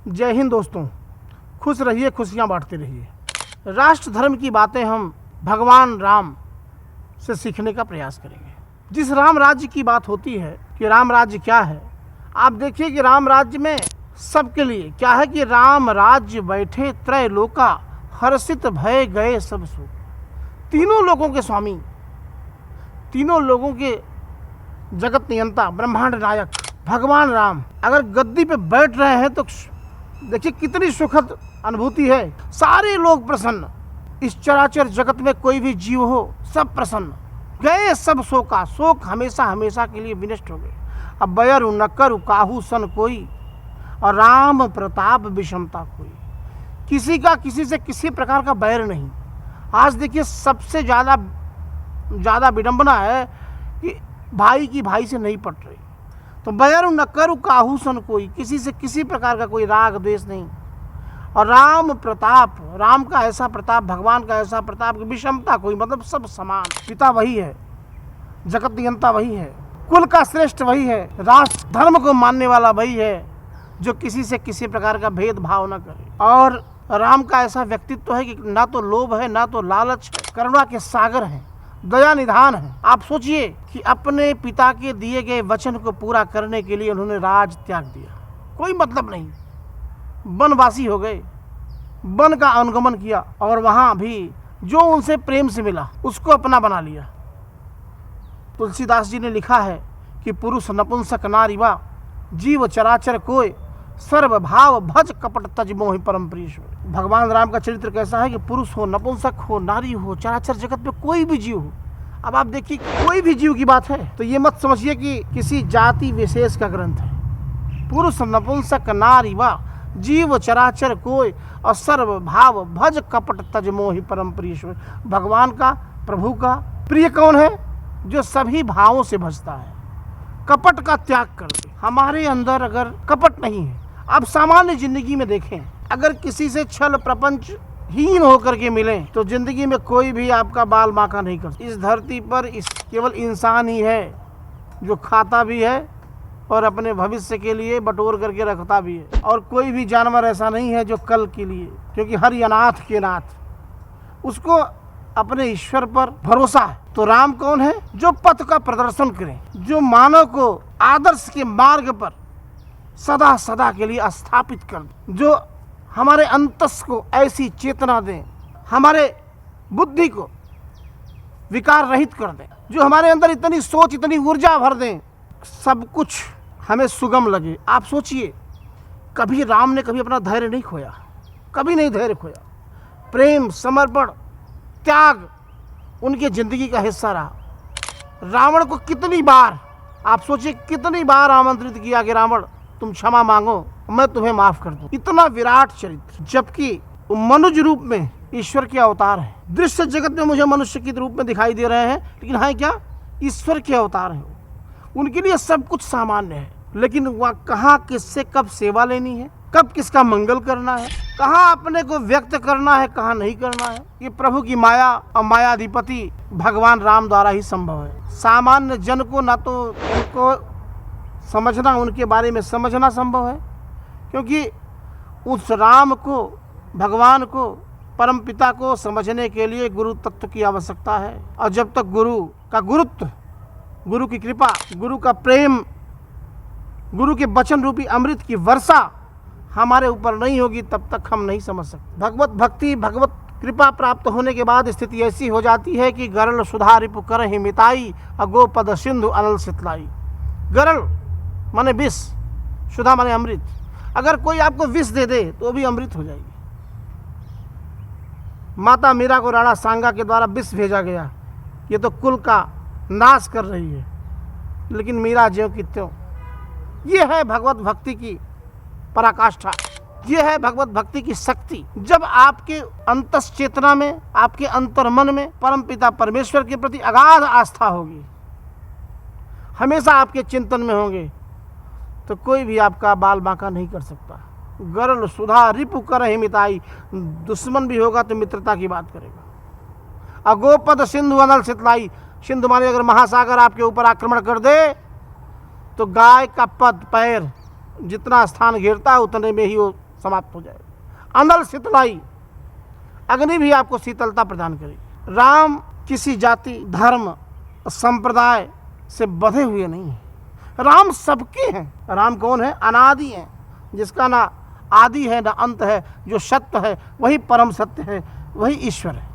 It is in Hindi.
जय हिंद दोस्तों, खुश रहिए, खुशियाँ बांटते रहिए। राष्ट्र धर्म की बातें हम भगवान राम से सीखने का प्रयास करेंगे। जिस राम राज्य की बात होती है कि राम राज्य क्या है, आप देखिए कि राम राज्य में सबके लिए क्या है कि राम राज्य बैठे त्रैलोका, हर्षित भय गए सब सुख। तीनों लोगों के स्वामी, तीनों लोगों के जगत नियंता, ब्रह्मांड नायक भगवान राम अगर गद्दी पे बैठ रहे हैं तो देखिए कितनी सुखद अनुभूति है। सारे लोग प्रसन्न, इस चराचर जगत में कोई भी जीव हो सब प्रसन्न। गए सब शोका, शोक हमेशा हमेशा के लिए विनष्ट हो गए। अब बैरु न करु काहू सन कोई, और राम प्रताप विषमता कोई। किसी का किसी से किसी प्रकार का बैर नहीं। आज देखिए सबसे ज़्यादा विडंबना है कि भाई की भाई से नहीं पट रही। तो बैरु न करु काहू सन कोई, किसी से किसी प्रकार का कोई राग द्वेष नहीं। और राम प्रताप, राम का ऐसा प्रताप, भगवान का ऐसा प्रताप कि विषमता कोई, मतलब सब समान। पिता वही है, जगत नियंता वही है, कुल का श्रेष्ठ वही है, राष्ट्र धर्म को मानने वाला वही है, जो किसी से किसी प्रकार का भेदभाव न करे। और राम का ऐसा व्यक्तित्व है कि ना तो लोभ है, ना तो लालच है, करुणा के सागर हैं, दया निधान है। आप सोचिए कि अपने पिता के दिए गए वचन को पूरा करने के लिए उन्होंने राज त्याग दिया, कोई मतलब नहीं, वनवासी हो गए, वन का अनुगमन किया, और वहां भी जो उनसे प्रेम से मिला उसको अपना बना लिया। तुलसीदास जी ने लिखा है कि पुरुष नपुंसक नारीवा, जीव चराचर कोय, सर्व भाव भज कपट तज मोहि परम प्रीश्वर। भगवान राम का चरित्र कैसा है कि पुरुष हो, नपुंसक हो, नारी हो, चराचर जगत में कोई भी जीव हो। अब आप देखिए कोई भी जीव की बात है तो ये मत समझिए कि किसी जाति विशेष का ग्रंथ है। पुरुष नपुंसक नारी व जीव चराचर कोय, और सर्व भाव भज कपट तज मोहि परम प्रीश्वर। भगवान का, प्रभु का प्रिय कौन है? जो सभी भावों से भजता है, कपट का त्याग कर दे। हमारे अंदर अगर कपट नहीं है, आप सामान्य जिंदगी में देखें, अगर किसी से छल प्रपंच हीन होकर के मिले तो जिंदगी में कोई भी आपका बाल बांका नहीं कर सकता। इस धरती पर केवल इंसान ही है जो खाता भी है और अपने भविष्य के लिए बटोर करके रखता भी है, और कोई भी जानवर ऐसा नहीं है जो कल के लिए, क्योंकि हर अनाथ के नाथ उसको अपने ईश्वर पर भरोसा है। तो राम कौन है? जो पथ का प्रदर्शन करें, जो मानव को आदर्श के मार्ग पर सदा सदा के लिए स्थापित कर दें, जो हमारे अंतस को ऐसी चेतना दें, हमारे बुद्धि को विकार रहित कर दें, जो हमारे अंदर इतनी सोच, इतनी ऊर्जा भर दें, सब कुछ हमें सुगम लगे। आप सोचिए, कभी राम ने कभी अपना धैर्य नहीं खोया, कभी नहीं धैर्य खोया। प्रेम, समर्पण, त्याग उनकी जिंदगी का हिस्सा रहा। रावण को कितनी बार, आप सोचिए कितनी बार आमंत्रित किया कि रावण तुम क्षमा मांगो, मैं तुम्हें माफ कर दूं। इतना विराट चरित्र, जबकि मनुष्य रूप में ईश्वर के अवतार है। दृश्य जगत में मुझे मनुष्य के रूप में दिखाई दे रहे हैं, लेकिन है क्या? ईश्वर के अवतार है। उनके लिए सब कुछ सामान्य है, लेकिन वह कहाँ किससे कब सेवा लेनी है, कब किसका मंगल करना है, कहाँ अपने को व्यक्त करना है, कहाँ नहीं करना है, ये प्रभु की माया और मायाधिपति भगवान राम द्वारा ही संभव है। सामान्य जन को ना तो उनको समझना, उनके बारे में समझना संभव है, क्योंकि उस राम को, भगवान को, परम पिता को समझने के लिए गुरु तत्व की आवश्यकता है। और जब तक गुरु का गुरुत्व, गुरु की कृपा, गुरु का प्रेम, गुरु के वचन रूपी अमृत की वर्षा हमारे ऊपर नहीं होगी, तब तक हम नहीं समझ सकते। भगवत भक्ति, भगवत कृपा प्राप्त होने के बाद स्थिति ऐसी हो जाती है कि गरल सुधा रिपु कर ही मिताई, अगोपद सिंधु अनल सितलाई। गरल माने विष, सुधा माने अमृत। अगर कोई आपको विष दे दे तो भी अमृत हो जाएगी। माता मीरा को राणा सांगा के द्वारा विष भेजा गया, ये तो कुल का नाश कर रही है, लेकिन मीरा ज्यों की त्यों। ये है भगवत भक्ति की पराकाष्ठा, ये है भगवत भक्ति की शक्ति। जब आपके अंतस चेतना में, आपके अंतर्मन में परम पिता परमेश्वर के प्रति अगाध आस्था होगी, हमेशा आपके चिंतन में होंगे, तो कोई भी आपका बाल बांका नहीं कर सकता। गरल सुधा रिपु कर ही मिताई, दुश्मन भी होगा तो मित्रता की बात करेगा। अगोपद सिंधु अनल सितलाई, सिंधु माने अगर महासागर आपके ऊपर आक्रमण कर दे तो गाय का पद, पैर जितना स्थान घेरता है उतने में ही वो समाप्त हो जाएगा। अनल शीतलाई, अग्नि भी आपको शीतलता प्रदान करेगी। राम किसी जाति, धर्म, संप्रदाय से बंधे हुए नहीं हैं। राम सबके हैं। राम कौन है? अनादि है, जिसका ना आदि है ना अंत है, जो सत्य है वही परम सत्य है, वही ईश्वर है।